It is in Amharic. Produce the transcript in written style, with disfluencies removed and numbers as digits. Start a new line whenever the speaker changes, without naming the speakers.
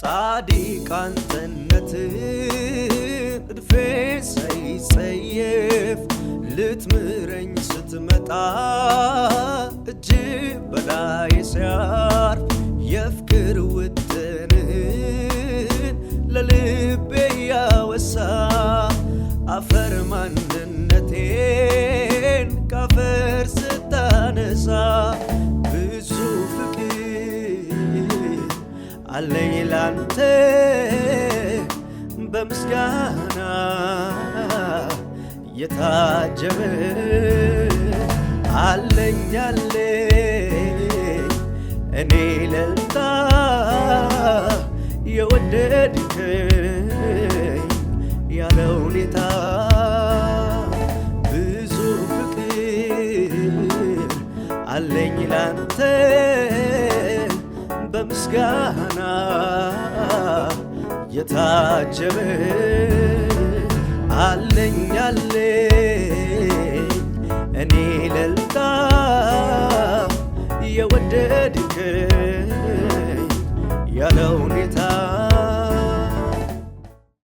ጻድቃን ተነትን እድፌን ሳይጸየፍ ልትምረኝ ስትመጣ እጅ በላይ ሲያርፍ የፍቅር ውጥንህን ለልቤ ያወሳ አፈር ማንነቴን ካፈር ስታነሳ ብዙ ፍቅር አለኝ ላንተ በምስጋና የታጀበ አለኝ እኔ ለልታ የወደድከኝ ያለ ሁኔታ ብዙ ፍቅር አለኝ ላንተ በምስጋና የታጀበ አለኝ እኔ ለልታ የወደድከኝ ያለ ሁኔታ